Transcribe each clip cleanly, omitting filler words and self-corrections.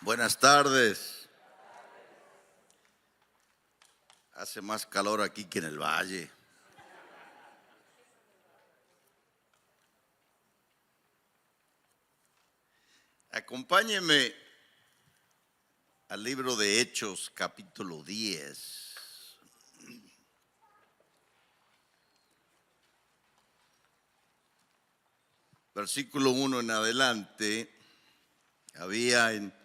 Buenas tardes. Hace más calor aquí que en el valle. Acompáñenme al libro de Hechos, capítulo 10. Versículo 1 en adelante. Había en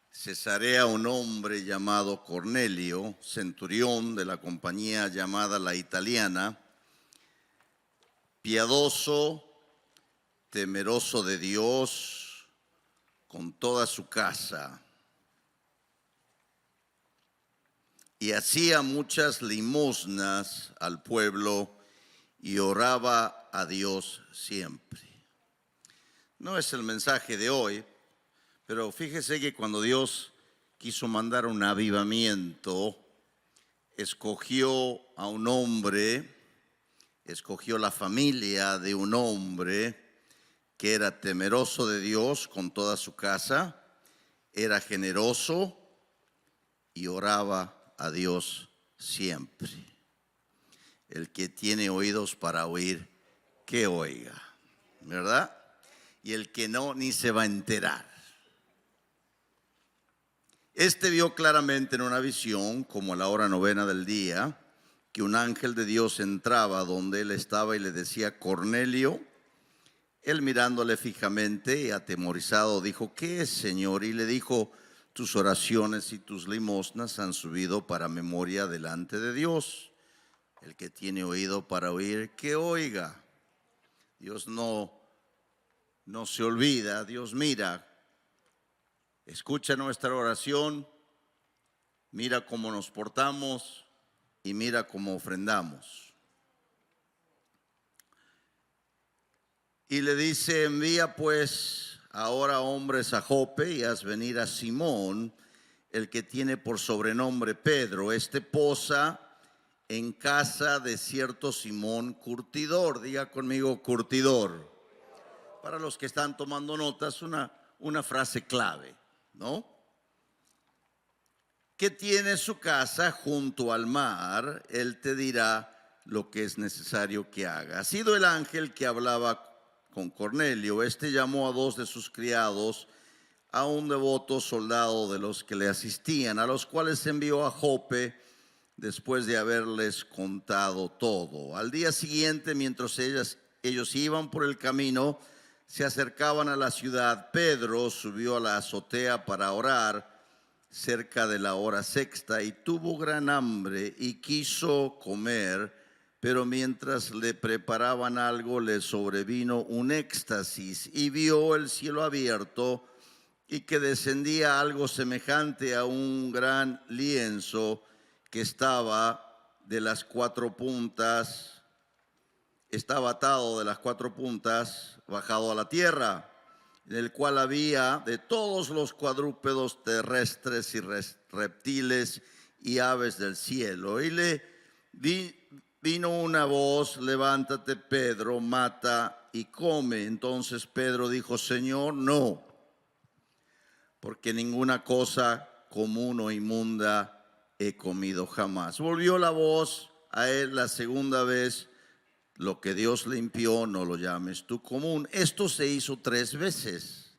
Cesarea un hombre llamado Cornelio, centurión de la compañía llamada La Italiana, piadoso, temeroso de Dios, con toda su casa, y hacía muchas limosnas al pueblo y oraba a Dios siempre. No es el mensaje de hoy, pero fíjese que cuando Dios quiso mandar un avivamiento, escogió a un hombre, escogió la familia de un hombre que era temeroso de Dios con toda su casa, era generoso y oraba a Dios siempre. El que tiene oídos para oír, que oiga, ¿verdad? Y el que no, ni se va a enterar. Este vio claramente en una visión, como a la hora novena del día, que un ángel de Dios entraba donde él estaba y le decía: Cornelio. Él, mirándole fijamente y atemorizado, dijo: ¿qué es, Señor? Y le dijo: tus oraciones y tus limosnas han subido para memoria delante de Dios. El que tiene oído para oír, que oiga. Dios no se olvida, Dios mira. Escucha nuestra oración, mira cómo nos portamos y mira cómo ofrendamos. Y le dice: envía pues ahora hombres a Jope y haz venir a Simón, el que tiene por sobrenombre Pedro. Este posa en casa de cierto Simón curtidor. Diga conmigo: curtidor. Para los que están tomando notas, una frase clave, ¿no? Que tiene su casa junto al mar, él te dirá lo que es necesario que haga. Ha sido el ángel que hablaba con Cornelio. Este llamó a dos de sus criados, a un devoto soldado de los que le asistían, a los cuales envió a Jope después de haberles contado todo. Al día siguiente, mientras ellos iban por el camino, se acercaban a la ciudad. Pedro subió a la azotea para orar cerca de la hora sexta y tuvo gran hambre y quiso comer, pero mientras le preparaban algo le sobrevino un éxtasis y vio el cielo abierto y que descendía algo semejante a un gran lienzo que estaba de las cuatro puntas, estaba atado de las cuatro puntas, bajado a la tierra, en el cual había de todos los cuadrúpedos terrestres y reptiles y aves del cielo. Y le vino una voz: levántate, Pedro, mata y come. Entonces Pedro dijo: Señor, no, porque ninguna cosa común o inmunda he comido jamás. Volvió la voz a él la segunda vez: lo que Dios limpió no lo llames tú común. Esto se hizo 3 veces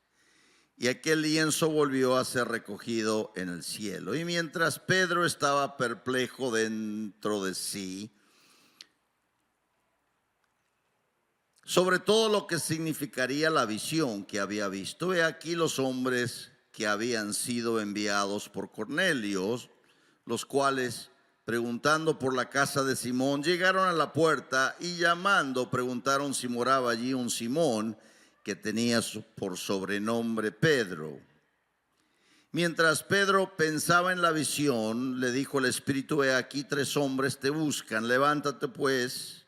y aquel lienzo volvió a ser recogido en el cielo. Y mientras Pedro estaba perplejo dentro de sí sobre todo lo que significaría la visión que había visto, he aquí los hombres que habían sido enviados por Cornelio, los cuales, preguntando por la casa de Simón, llegaron a la puerta y llamando preguntaron si moraba allí un Simón que tenía por sobrenombre Pedro. Mientras Pedro pensaba en la visión, le dijo el Espíritu: he aquí 3 hombres te buscan, levántate pues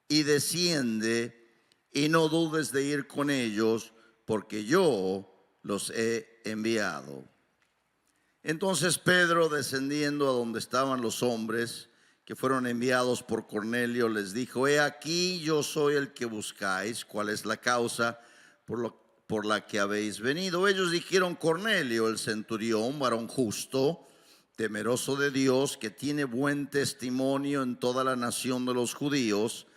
y desciende y no dudes de ir con ellos, porque yo los he enviado. Entonces Pedro, descendiendo a donde estaban los hombres que fueron enviados por Cornelio, les dijo: he aquí yo soy el que buscáis. ¿Cuál es la causa por la que habéis venido. Ellos dijeron: Cornelio, el centurión, varón justo, temeroso de Dios, que tiene buen testimonio en toda la nación de los judíos,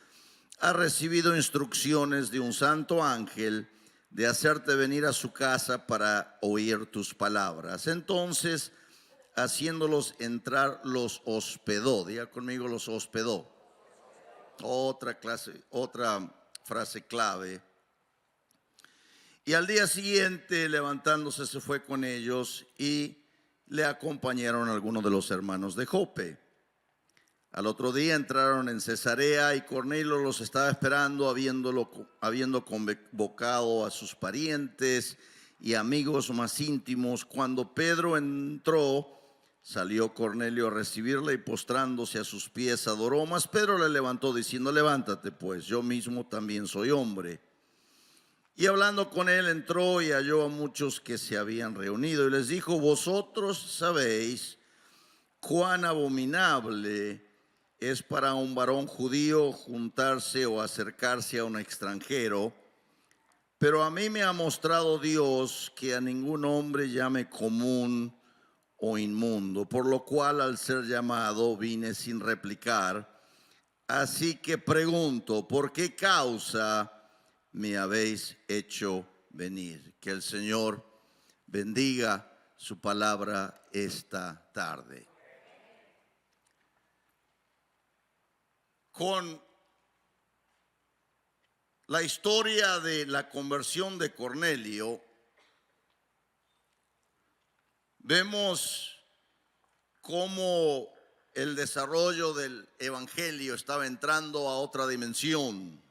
ha recibido instrucciones de un santo ángel de hacerte venir a su casa para oír tus palabras. Entonces, haciéndolos entrar, los hospedó. Diga conmigo: los hospedó. Otra frase clave. Y al día siguiente, levantándose, se fue con ellos y le acompañaron algunos de los hermanos de Jope. Al otro día entraron en Cesarea y Cornelio los estaba esperando, habiendo convocado a sus parientes y amigos más íntimos. Cuando Pedro entró, salió Cornelio a recibirle y postrándose a sus pies adoró. Mas Pedro le levantó diciendo: levántate pues, yo mismo también soy hombre. Y hablando con él, entró y halló a muchos que se habían reunido y les dijo: vosotros sabéis cuán abominable es para un varón judío juntarse o acercarse a un extranjero, pero a mí me ha mostrado Dios que a ningún hombre llame común o inmundo, por lo cual al ser llamado vine sin replicar. Así que pregunto: ¿por qué causa me habéis hecho venir? Que el Señor bendiga su palabra esta tarde. Con la historia de la conversión de Cornelio, vemos cómo el desarrollo del evangelio estaba entrando a otra dimensión.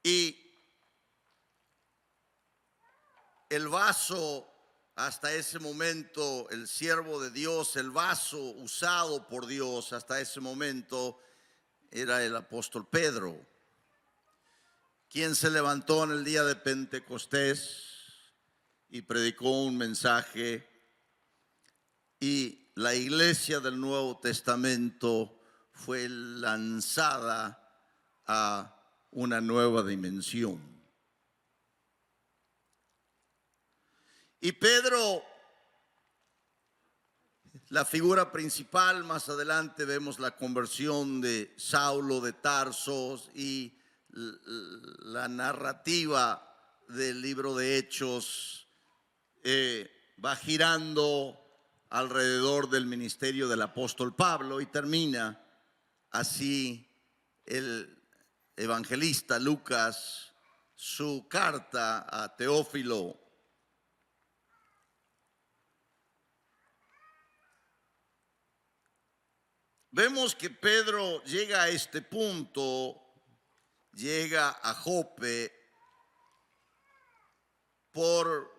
Y el vaso, hasta ese momento, el siervo de Dios, el vaso usado por Dios hasta ese momento, era el apóstol Pedro, quien se levantó en el día de Pentecostés y predicó un mensaje, y la iglesia del Nuevo Testamento fue lanzada a una nueva dimensión. Y Pedro, la figura principal. Más adelante vemos la conversión de Saulo de Tarso y la narrativa del libro de Hechos va girando alrededor del ministerio del apóstol Pablo y termina así el evangelista Lucas su carta a Teófilo. Vemos que Pedro llega a este punto, llega a Jope por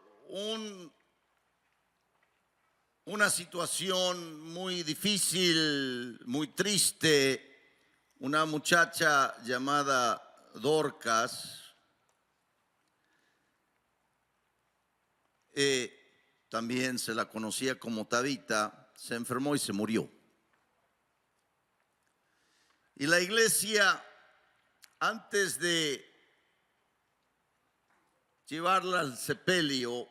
una situación muy difícil, muy triste. Una muchacha llamada Dorcas, también se la conocía como Tabita, se enfermó y se murió. Y la iglesia, antes de llevarla al sepelio,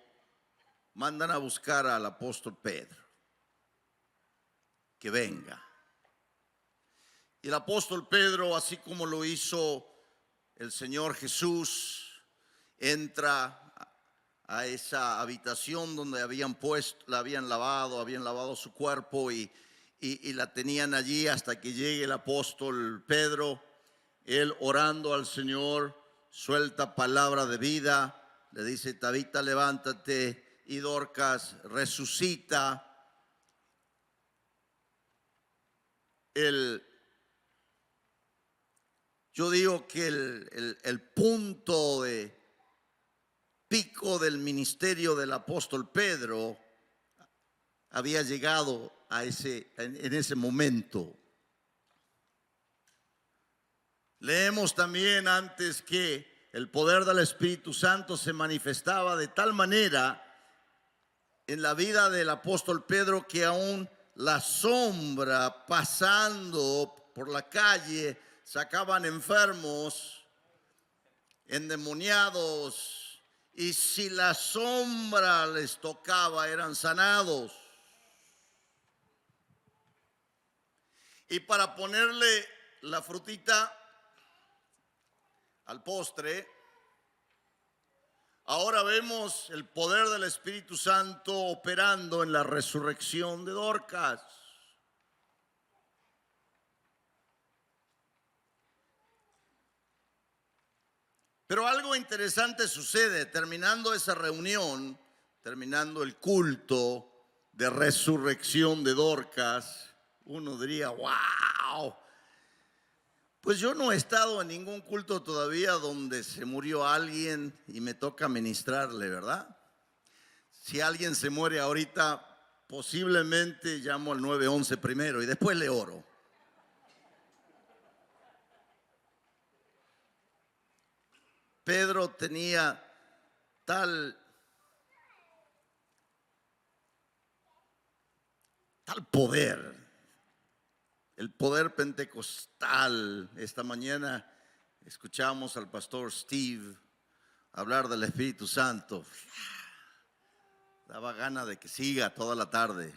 mandan a buscar al apóstol Pedro, que venga. Y el apóstol Pedro, así como lo hizo el Señor Jesús, entra a esa habitación donde la habían lavado su cuerpo y la tenían allí hasta que llegue el apóstol Pedro. Él, orando al Señor, suelta palabra de vida, le dice: Tabita, levántate, y Dorcas resucita. Yo digo que el punto de pico del ministerio del apóstol Pedro había llegado en ese momento. Leemos también antes que el poder del Espíritu Santo se manifestaba de tal manera en la vida del apóstol Pedro que aún la sombra pasando por la calle sacaban enfermos, endemoniados, y si la sombra les tocaba eran sanados. Y para ponerle la frutita al postre, ahora vemos el poder del Espíritu Santo operando en la resurrección de Dorcas. Pero algo interesante sucede terminando esa reunión, terminando el culto de resurrección de Dorcas. Uno diría, wow. Pues yo no he estado en ningún culto todavía donde se murió alguien y me toca ministrarle, ¿verdad? Si alguien se muere ahorita, posiblemente llamo al 911 primero y después le oro. Pedro tenía tal poder, el poder pentecostal. Esta mañana escuchamos al pastor Steve hablar del Espíritu Santo. Daba gana de que siga toda la tarde,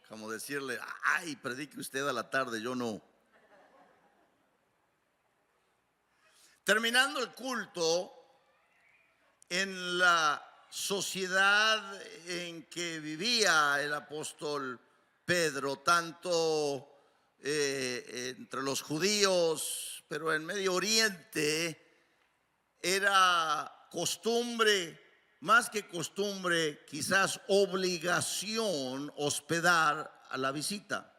como decirle, ay, predique usted a la tarde, yo no. Terminando el culto, en la sociedad en que vivía el apóstol Pedro, tanto entre los judíos, pero en Medio Oriente, era costumbre, más que costumbre, quizás obligación, hospedar a la visita.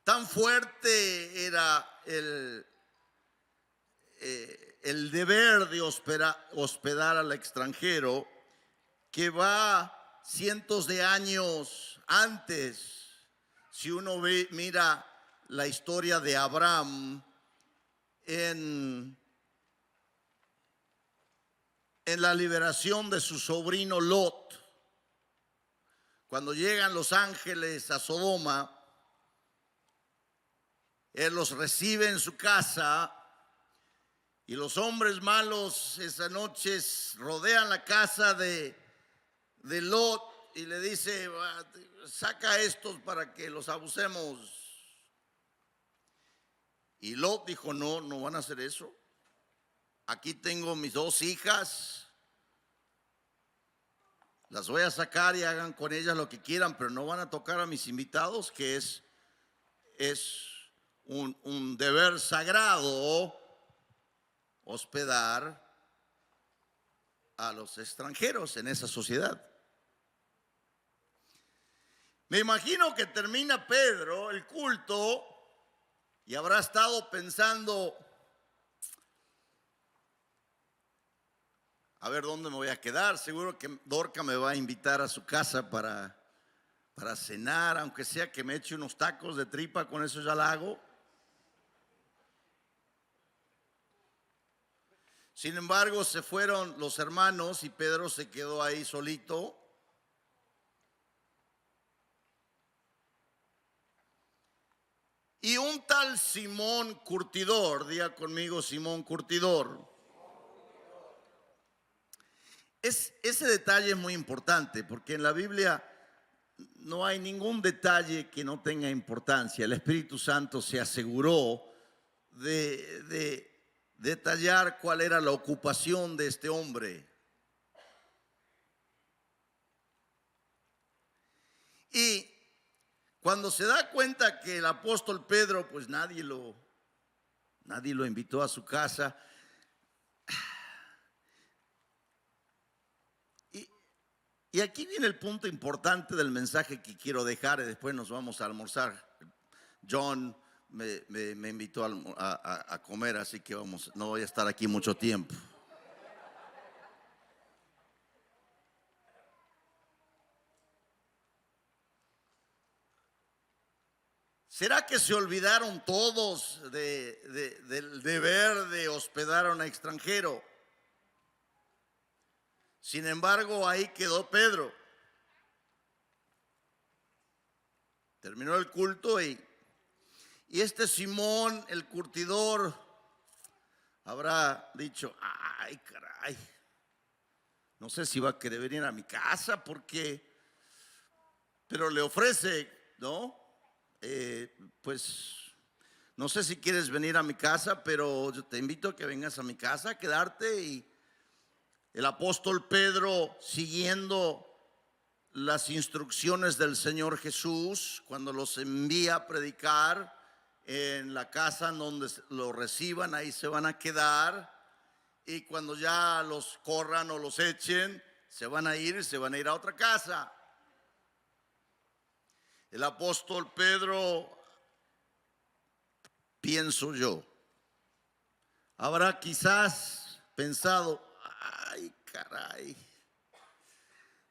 Tan fuerte era el deber de hospedar al extranjero, que va cientos de años antes. Si uno mira la historia de Abraham en la liberación de su sobrino Lot, cuando llegan los ángeles a Sodoma, él los recibe en su casa y los hombres malos esa noche rodean la casa de Lot y le dice, saca estos para que los abusemos. Y Lot dijo, no, no van a hacer eso. Aquí tengo mis 2 hijas, las voy a sacar y hagan con ellas lo que quieran, pero no van a tocar a mis invitados, que es un deber sagrado hospedar a los extranjeros en esa sociedad. Me imagino que termina Pedro el culto y habrá estado pensando, a ver dónde me voy a quedar. Seguro que Dorca me va a invitar a su casa para cenar, aunque sea que me eche unos tacos de tripa, con eso ya la hago. Sin embargo, se fueron los hermanos y Pedro se quedó ahí solito. Y un tal Simón Curtidor, diga conmigo Simón Curtidor. Ese detalle es muy importante porque en la Biblia no hay ningún detalle que no tenga importancia. El Espíritu Santo se aseguró de detallar cuál era la ocupación de este hombre. Y cuando se da cuenta que el apóstol Pedro, pues nadie lo invitó a su casa. Y aquí viene el punto importante del mensaje que quiero dejar y después nos vamos a almorzar. John me invitó a comer, así que no voy a estar aquí mucho tiempo. ¿Será que se olvidaron todos del deber de hospedar a un extranjero? Sin embargo, ahí quedó Pedro. Terminó el culto y Y este Simón, el curtidor, habrá dicho, ay, caray, no sé si va a querer venir a mi casa pero le ofrece, ¿no? Pues no sé si quieres venir a mi casa, pero yo te invito a que vengas a mi casa, a quedarte. Y el apóstol Pedro, siguiendo las instrucciones del Señor Jesús, cuando los envía a predicar en la casa en donde lo reciban, ahí se van a quedar. Y cuando ya los corran o los echen, se van a ir a otra casa. El apóstol Pedro, pienso yo, habrá quizás pensado, ay, caray,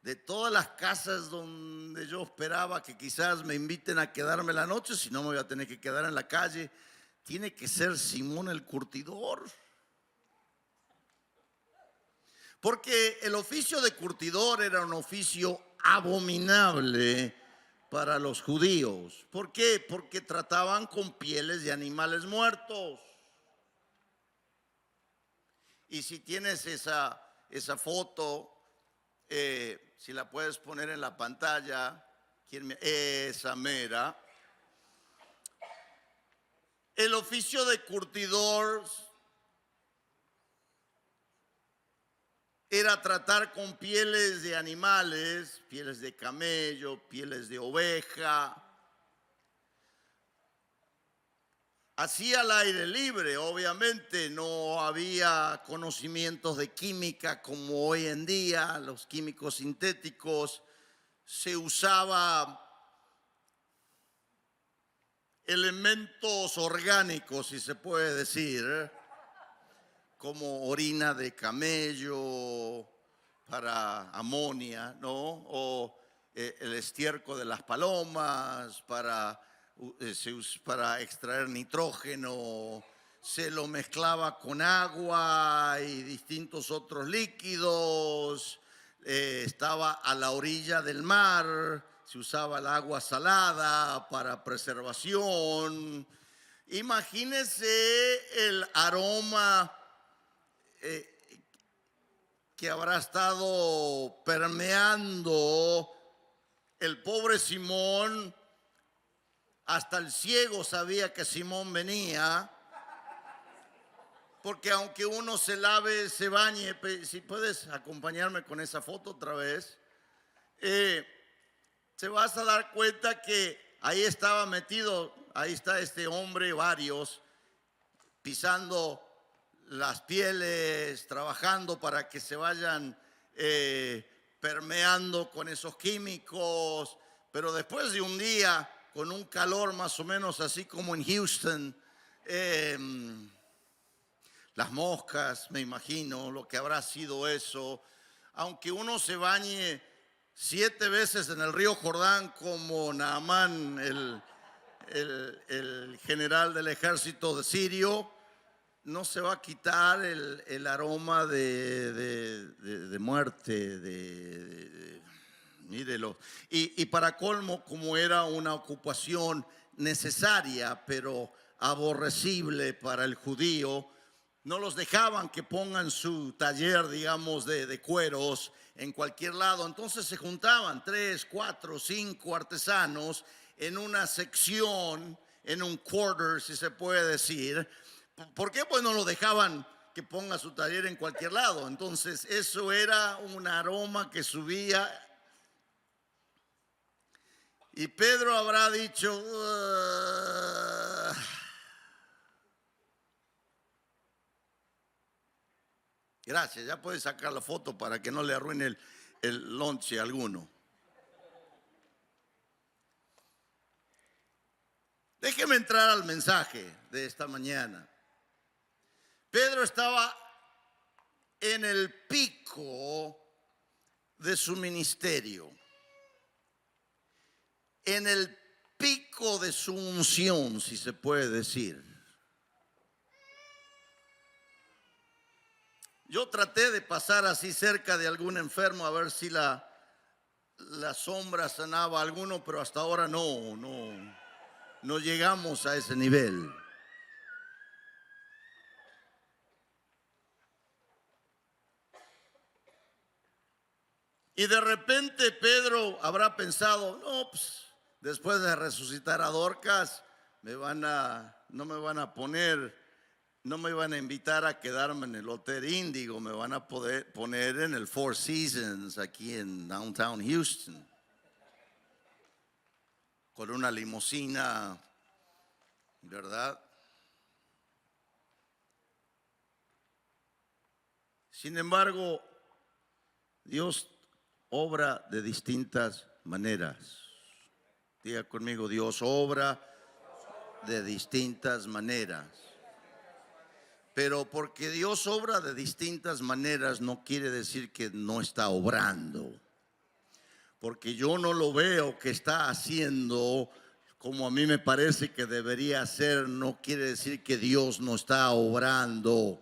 de todas las casas donde yo esperaba que quizás me inviten a quedarme la noche, si no me voy a tener que quedar en la calle, tiene que ser Simón el curtidor. Porque el oficio de curtidor era un oficio abominable para los judíos. ¿Por qué? Porque trataban con pieles de animales muertos. Y si tienes esa foto, si la puedes poner en la pantalla, esa mera. El oficio de curtidor era tratar con pieles de animales, pieles de camello, pieles de oveja, así al aire libre. Obviamente no había conocimientos de química como hoy en día, los químicos sintéticos. Se usaba elementos orgánicos, si se puede decir, como orina de camello para amonia, ¿no? O el estiércol de las palomas para extraer nitrógeno. Se lo mezclaba con agua y distintos otros líquidos. Estaba a la orilla del mar, se usaba el agua salada para preservación. Imagínese el aroma que habrá estado permeando el pobre Simón. Hasta el ciego sabía que Simón venía, porque aunque uno se lave, se bañe, si puedes acompañarme con esa foto otra vez, se vas a dar cuenta que ahí estaba metido, ahí está este hombre, varios, pisando las pieles, trabajando para que se vayan permeando con esos químicos. Pero después de un día con un calor más o menos así como en Houston, las moscas, me imagino lo que habrá sido eso. Aunque uno se bañe 7 veces en el río Jordán como Naamán, el general del ejército de sirio, no se va a quitar el aroma de muerte, mírelo. Y para colmo, como era una ocupación necesaria, pero aborrecible para el judío, no los dejaban que pongan su taller, digamos, de cueros en cualquier lado. Entonces se juntaban 3, 4, 5 artesanos en una sección, en un quarter, si se puede decir. ¿Por qué? Pues no lo dejaban que ponga su taller en cualquier lado. Entonces eso era un aroma que subía. Y Pedro habrá dicho, gracias, ya puedes sacar la foto para que no le arruine el lonche a alguno. Déjeme entrar al mensaje de esta mañana. Pedro estaba en el pico de su ministerio, en el pico de su unción, si se puede decir. Yo traté de pasar así cerca de algún enfermo a ver si la sombra sanaba a alguno, pero hasta ahora no. no llegamos a ese nivel. Y de repente Pedro habrá pensado, no, pues, después de resucitar a Dorcas, no me van a poner, no me van a invitar a quedarme en el Hotel Índigo, me van a poder poner en el Four Seasons aquí en Downtown Houston, con una limusina, ¿verdad? Sin embargo, Dios obra de distintas maneras. Diga conmigo, Dios obra de distintas maneras. Pero porque Dios obra de distintas maneras no quiere decir que no está obrando. Porque yo no lo veo que está haciendo como a mí me parece que debería hacer, no quiere decir que Dios no está obrando.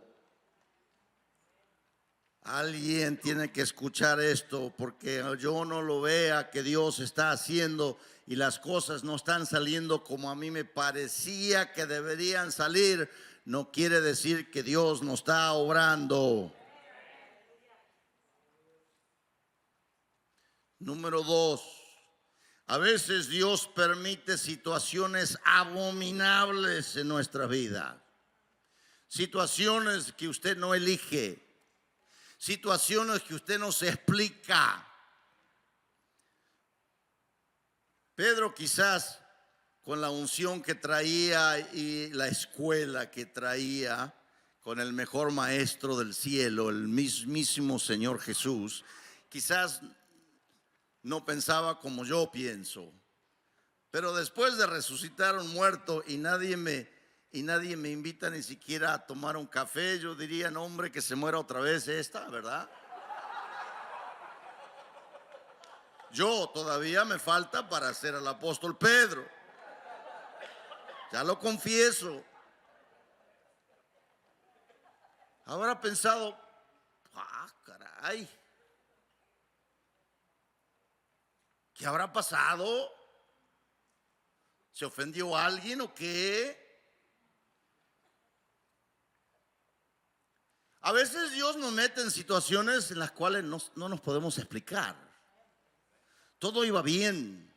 Alguien tiene que escuchar esto, porque yo no lo vea que Dios está haciendo y las cosas no están saliendo como a mí me parecía que deberían salir, no quiere decir que Dios no está obrando. Número 2, a veces Dios permite situaciones abominables en nuestra vida, situaciones que usted no elige, situaciones que usted no se explica. Pedro quizás con la unción que traía y la escuela que traía, con el mejor maestro del cielo, el mismísimo Señor Jesús, quizás no pensaba como yo pienso. Pero después de resucitar a un muerto y nadie me invita ni siquiera a tomar un café, yo diría, no, hombre, que se muera otra vez esta, ¿verdad? Yo todavía me falta para ser el apóstol Pedro. Ya lo confieso. Habrá pensado, caray, ¿qué habrá pasado? ¿Se ofendió alguien o qué? A veces Dios nos mete en situaciones en las cuales no nos podemos explicar. Todo iba bien,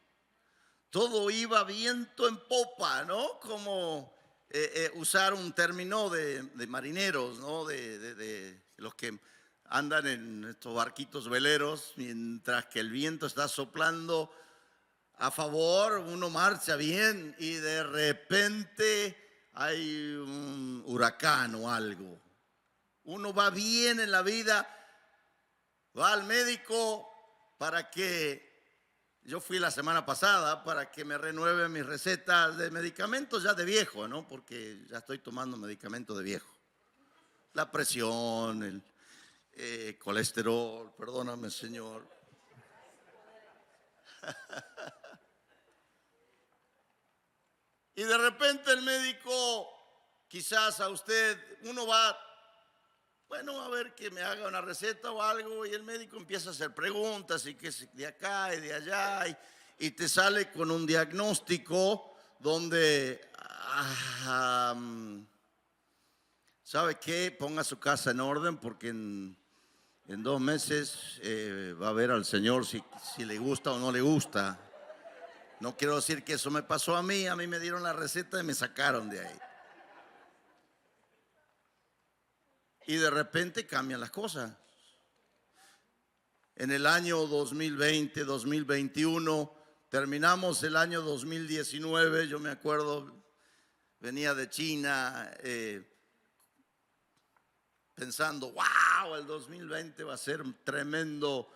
todo iba viento en popa, ¿no? Como usar un término de marineros, ¿no? De los que andan en estos barquitos veleros, mientras que el viento está soplando a favor, uno marcha bien y de repente hay un huracán o algo. Uno va bien en la vida, va al médico para que, yo fui la semana pasada para que me renueve mis recetas de medicamentos ya de viejo, ¿no? Porque ya estoy tomando medicamento de viejo. La presión, el colesterol, perdóname, Señor. Y de repente el médico, quizás a usted, uno va, bueno, a ver que me haga una receta o algo, y el médico empieza a hacer preguntas y que es de acá y de allá, y te sale con un diagnóstico donde, ¿sabe qué? Ponga su casa en orden porque en 2 meses va a ver al Señor si le gusta o no le gusta. No quiero decir que eso me pasó a mí me dieron la receta y me sacaron de ahí. Y de repente cambian las cosas. En el año 2020, 2021, terminamos el año 2019, yo me acuerdo, venía de China pensando, wow, el 2020 va a ser un tremendo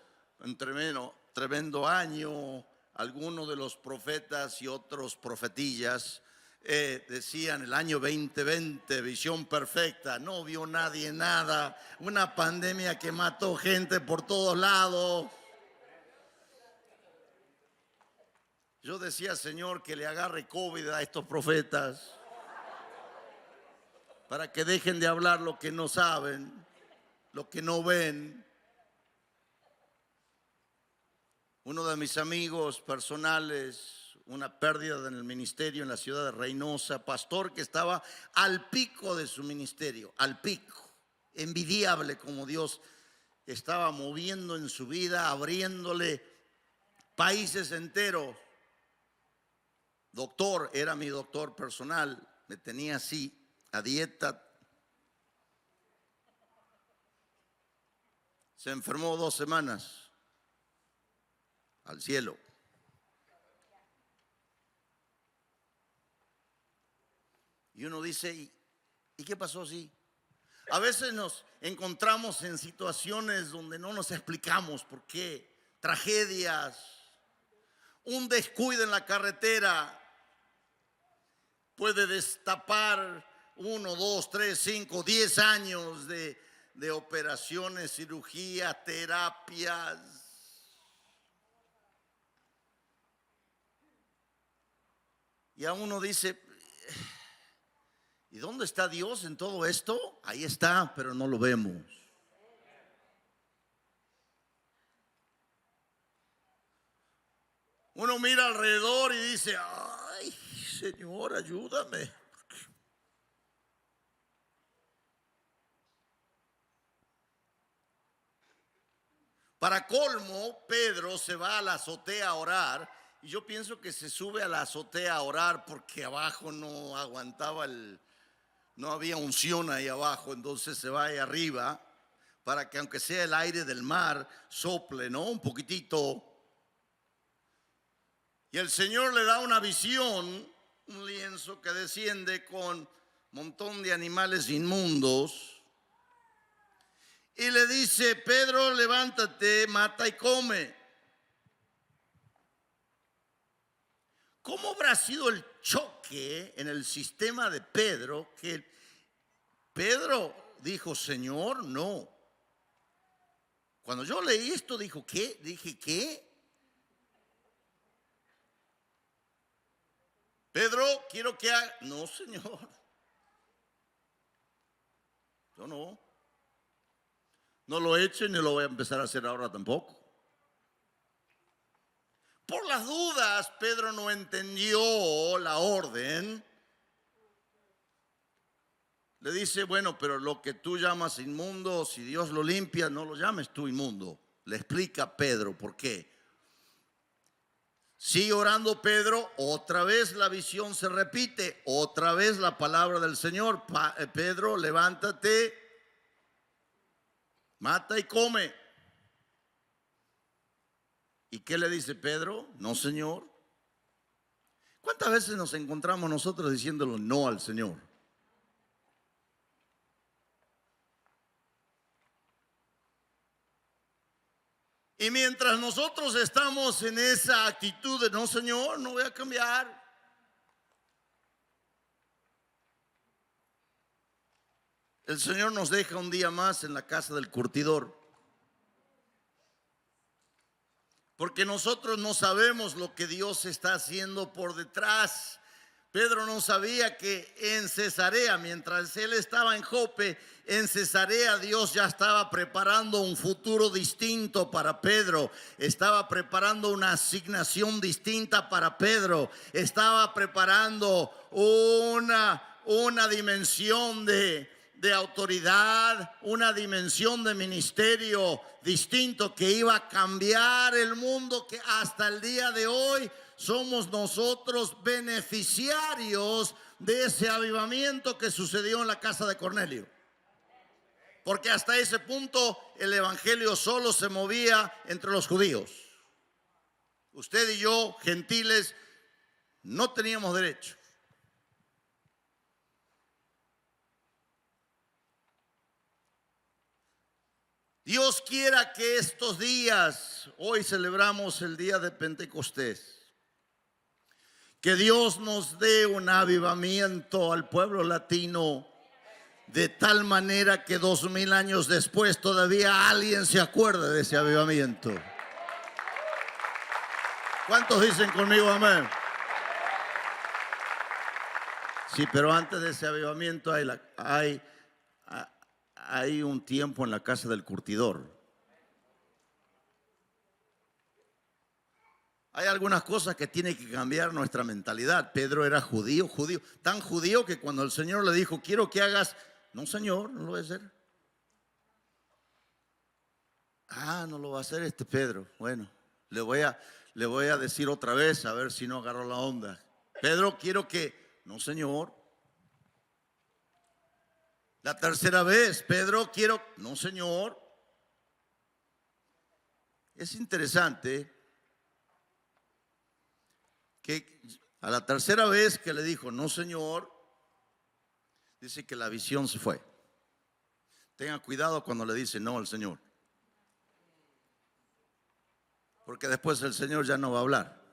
año. Algunos de los profetas y otros profetillas decían el año 2020, visión perfecta, no vio nadie nada, una pandemia que mató gente por todos lados. Yo decía, Señor, que le agarre COVID a estos profetas para que dejen de hablar lo que no saben, lo que no ven. Uno de mis amigos personales, una pérdida en el ministerio en la ciudad de Reynosa, pastor que estaba al pico de su ministerio, al pico, envidiable como Dios estaba moviendo en su vida, abriéndole países enteros. Doctor, era mi doctor personal, me tenía así, a dieta. Se enfermó 2 semanas, al cielo. Y uno dice, ¿y qué pasó así? A veces nos encontramos en situaciones donde no nos explicamos por qué. Tragedias, un descuido en la carretera puede destapar 1, 2, 3, 5, 10 años de operaciones, cirugía, terapias. Y a uno dice, ¿y dónde está Dios en todo esto? Ahí está, pero no lo vemos. Uno mira alrededor y dice, ay, Señor, ayúdame. Para colmo, Pedro se va a la azotea a orar. Y yo pienso que se sube a la azotea a orar porque abajo no aguantaba no había unción ahí abajo, entonces se va ahí arriba para que aunque sea el aire del mar sople, ¿no? Un poquitito. Y el Señor le da una visión, un lienzo que desciende con un montón de animales inmundos. Y le dice, Pedro, levántate, mata y come. ¿Cómo habrá sido el choque en el sistema de Pedro? Que Pedro dijo, Señor, no. Cuando yo leí esto, dijo, ¿qué? Dije, ¿qué? Pedro, quiero que haga. No, Señor. Yo no. No lo he hecho ni lo voy a empezar a hacer ahora tampoco. Por las dudas, Pedro no entendió la orden. Le dice, bueno, pero lo que tú llamas inmundo, si Dios lo limpia, no lo llames tú inmundo. Le explica a Pedro por qué. Sigue orando Pedro, otra vez la visión se repite, otra vez la palabra del Señor. Pedro, levántate, mata y come. ¿Y qué le dice Pedro? No, Señor. ¿Cuántas veces nos encontramos nosotros diciéndolo no al Señor? Y mientras nosotros estamos en esa actitud de no, Señor, no voy a cambiar. El Señor nos deja un día más en la casa del curtidor. Porque nosotros no sabemos lo que Dios está haciendo por detrás. Pedro no sabía que en Cesarea, mientras él estaba en Jope, en Cesarea Dios ya estaba preparando un futuro distinto para Pedro. Estaba preparando una asignación distinta para Pedro. Estaba preparando una dimensión de autoridad, una dimensión de ministerio distinto que iba a cambiar el mundo, que hasta el día de hoy somos nosotros beneficiarios de ese avivamiento que sucedió en la casa de Cornelio. Porque hasta ese punto el evangelio solo se movía entre los judíos. Usted y yo, gentiles, no teníamos derecho. Dios quiera que estos días, hoy celebramos el día de Pentecostés, que Dios nos dé un avivamiento al pueblo latino de tal manera que 2000 años después todavía alguien se acuerde de ese avivamiento. ¿Cuántos dicen conmigo amén? Sí, pero antes de ese avivamiento hay un tiempo en la casa del curtidor. Hay algunas cosas que tiene que cambiar nuestra mentalidad. Pedro era judío, tan judío que cuando el Señor le dijo, quiero que hagas, no Señor, no lo voy a hacer. No lo va a hacer este Pedro. Bueno, le voy a decir otra vez, a ver si no agarró la onda. Pedro, quiero que, no Señor. La tercera vez, Pedro, quiero, no Señor. Es interesante que a la tercera vez que le dijo, no Señor, dice que la visión se fue. Tenga cuidado cuando le dice no al Señor, porque después el Señor ya no va a hablar.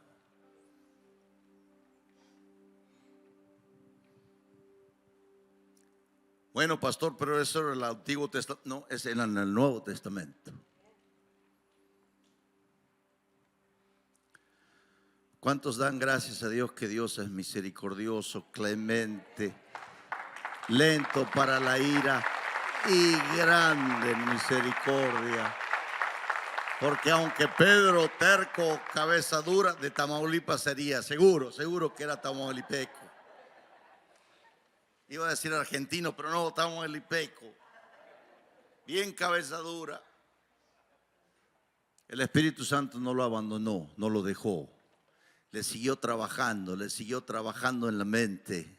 Bueno, pastor, pero eso era el Antiguo Testamento. No, es en el Nuevo Testamento. ¿Cuántos dan gracias a Dios que Dios es misericordioso, clemente, lento para la ira y grande en misericordia? Porque aunque Pedro, terco, cabeza dura, de Tamaulipas sería, seguro que era tamaulipeco. Iba a decir argentino, pero no, tamaulipeco. Bien cabeza dura. El Espíritu Santo no lo abandonó, no lo dejó. Le siguió trabajando en la mente.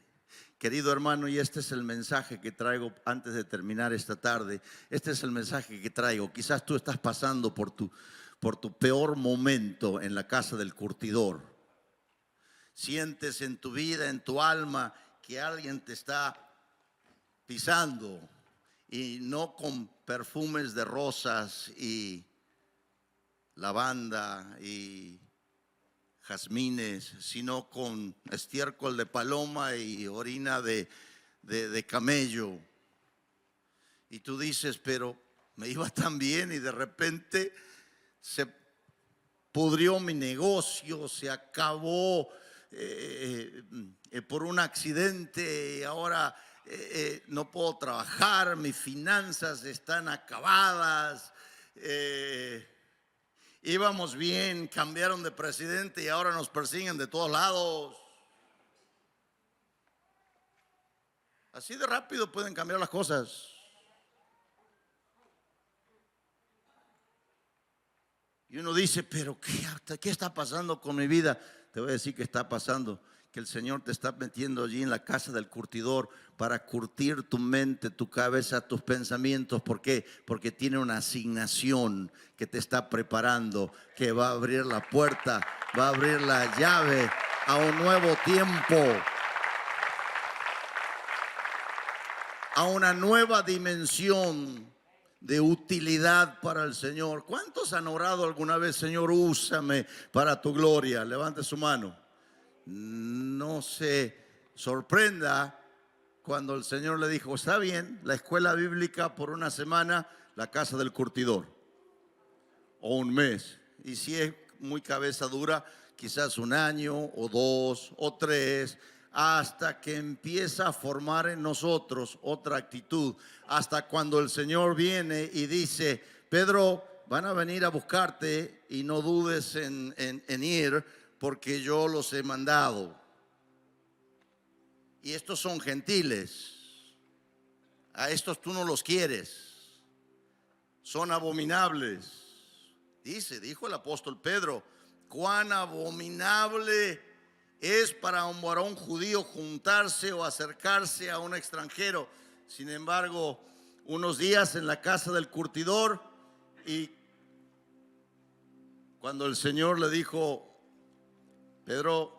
Querido hermano, y este es el mensaje que traigo antes de terminar esta tarde. Este es el mensaje que traigo. Quizás tú estás pasando por tu peor momento en la casa del curtidor. Sientes en tu vida, en tu alma, que alguien te está pisando, y no con perfumes de rosas y lavanda y jazmines, sino con estiércol de paloma y orina de camello. Y tú dices, pero me iba tan bien y de repente se pudrió mi negocio, se acabó por un accidente y ahora no puedo trabajar, mis finanzas están acabadas. Íbamos bien, cambiaron de presidente y ahora nos persiguen de todos lados. Así de rápido pueden cambiar las cosas. Y uno dice, pero ¿qué está pasando con mi vida? Te voy a decir qué está pasando. Que el Señor te está metiendo allí en la casa del curtidor para curtir tu mente, tu cabeza, tus pensamientos. ¿Por qué? Porque tiene una asignación que te está preparando, que va a abrir la puerta, va a abrir la llave a un nuevo tiempo, a una nueva dimensión de utilidad para el Señor. ¿Cuántos han orado alguna vez, Señor, úsame para tu gloria? Levante su mano. No se sorprenda cuando el Señor le dijo, está bien, la escuela bíblica por una semana, la casa del curtidor, o un mes. Y si es muy cabeza dura, quizás un año, o 2, o 3, hasta que empieza a formar en nosotros otra actitud. Hasta cuando el Señor viene y dice, Pedro, van a venir a buscarte y no dudes en ir, porque yo los he mandado. Y estos son gentiles. A estos tú no los quieres. Son abominables. Dijo el apóstol Pedro, cuán abominable es para un varón judío juntarse o acercarse a un extranjero. Sin embargo, unos días en la casa del curtidor, y cuando el Señor le dijo, Pedro,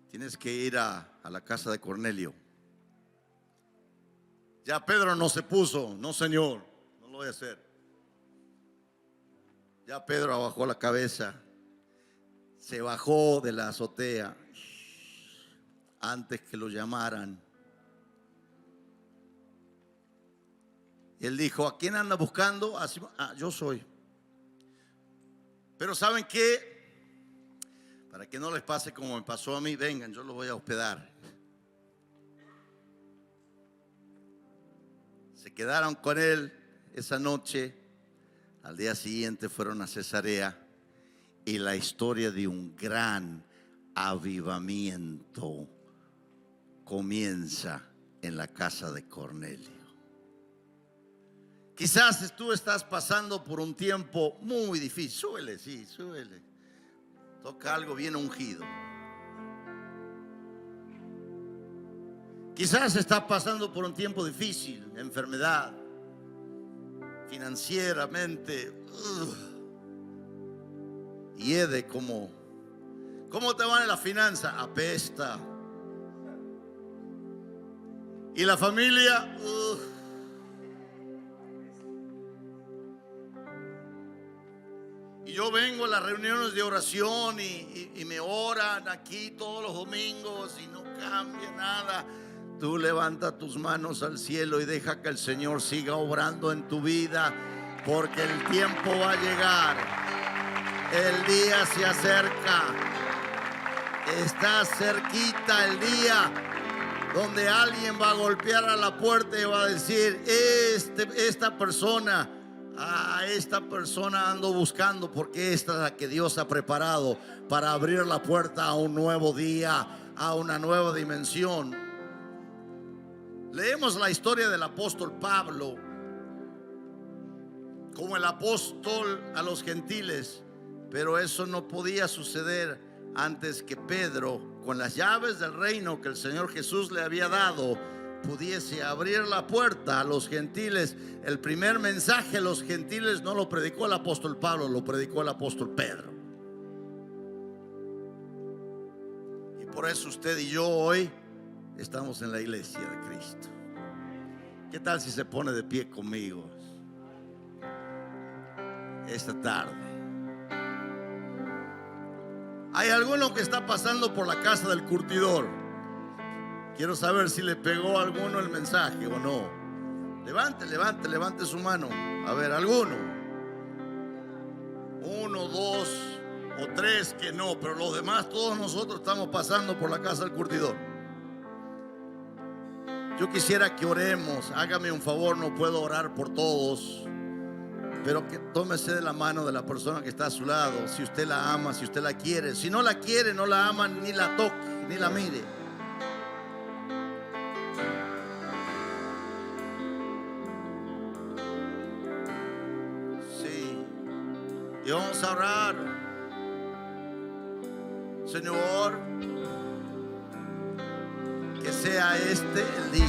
tienes que ir a la casa de Cornelio. Ya Pedro no se puso, no Señor, no lo voy a hacer. Ya Pedro abajó la cabeza, se bajó de la azotea antes que lo llamaran. Y él dijo, ¿a quién anda buscando? Yo soy. Pero ¿saben qué? Para que no les pase como me pasó a mí, vengan, yo los voy a hospedar. Se quedaron con él esa noche. Al día siguiente fueron a Cesarea. y la historia de un gran avivamiento comienza en la casa de Cornelio. Quizás tú estás pasando por un tiempo muy difícil. Súbele, sí, súbele. Toca algo bien ungido. Quizás estás pasando por un tiempo difícil, enfermedad, financieramente. Hiede como. ¿Cómo te van en la finanza? Apesta. Y la familia. Y yo vengo a las reuniones de oración y me oran aquí todos los domingos y no cambia nada. Tú levanta tus manos al cielo y deja que el Señor siga obrando en tu vida, porque el tiempo va a llegar. El día se acerca. Está cerquita el día donde alguien va a golpear a la puerta y va a decir: esta persona ando buscando, porque esta es la que Dios ha preparado para abrir la puerta a un nuevo día, a una nueva dimensión. Leemos la historia del apóstol Pablo como el apóstol a los gentiles, pero eso no podía suceder antes que Pedro, con las llaves del reino que el Señor Jesús le había dado, pudiese abrir la puerta a los gentiles. El primer mensaje a los gentiles no lo predicó el apóstol Pablo, lo predicó el apóstol Pedro. Y por eso usted y yo hoy estamos en la iglesia de Cristo. ¿Qué tal si se pone de pie conmigo esta tarde? ¿Hay alguno que está pasando por la casa del curtidor? Quiero saber si le pegó a alguno el mensaje o no. Levante su mano. A ver, alguno. 1, 2 o 3 que no, pero los demás, todos nosotros estamos pasando por la casa del curtidor. Yo quisiera que oremos. Hágame un favor, no puedo orar por todos, pero que tómese de la mano de la persona que está a su lado. Si usted la ama, si usted la quiere. Si no la quiere, no la ama, ni la toque, ni la mire. Sí. Y vamos a orar. Señor, que sea este el día.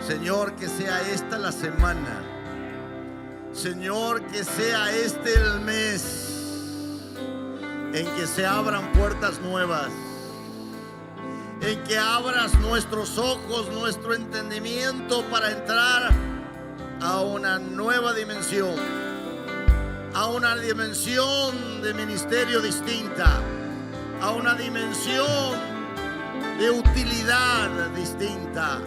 Señor, que sea esta la semana. Señor, que sea este el mes en que se abran puertas nuevas, en que abras nuestros ojos, nuestro entendimiento para entrar a una nueva dimensión, a una dimensión de ministerio distinta, a una dimensión de utilidad distinta.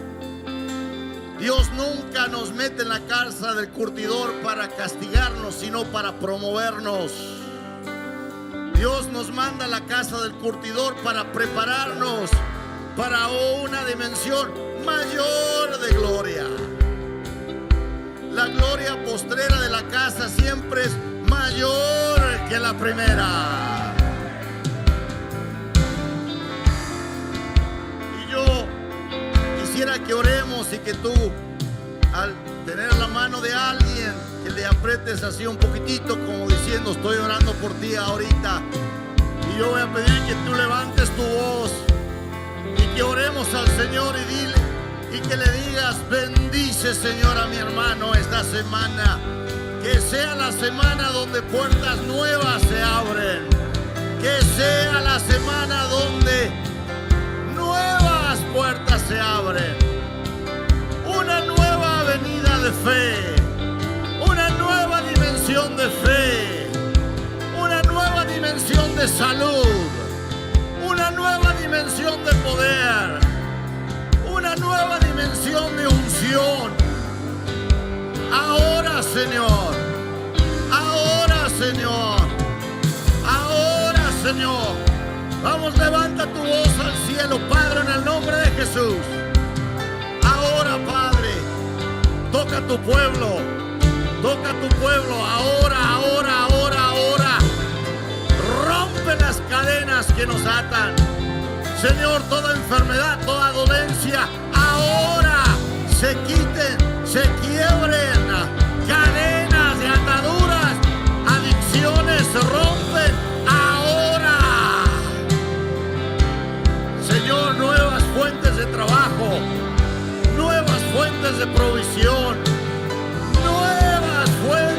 Dios nunca nos mete en la casa del curtidor para castigarnos, sino para promovernos. Dios nos manda a la casa del curtidor para prepararnos para una dimensión mayor de gloria. La gloria postrera de la casa siempre es mayor que la primera. Y yo quisiera que oremos y que tú, al tener la mano de alguien, que le apretes así un poquitito, como diciendo: estoy orando por ti ahorita. Y yo voy a pedir que tú levantes tu voz y que oremos al Señor y dile, y que le digas: bendice, Señor, a mi hermano esta semana. Que sea la semana donde puertas nuevas se abren. Que sea la semana donde nuevas puertas se abren. Una nueva avenida de fe. Una nueva dimensión de fe. Una nueva dimensión de salud. Una nueva dimensión de poder. Una nueva dimensión de unción. Ahora, Señor. Ahora, Señor. Ahora, Señor. Vamos, levanta tu voz al cielo, Padre, en el nombre de Jesús. Ahora, Padre, toca a tu pueblo. Toca a tu pueblo. Ahora, ahora, ahora, ahora. cadenas que nos atan. Señor, toda enfermedad, toda dolencia, ahora se quiten, se quiebren. Cadenas de ataduras, adicciones se rompen ahora. Señor, nuevas fuentes de trabajo, nuevas fuentes de provisión, nuevas fuentes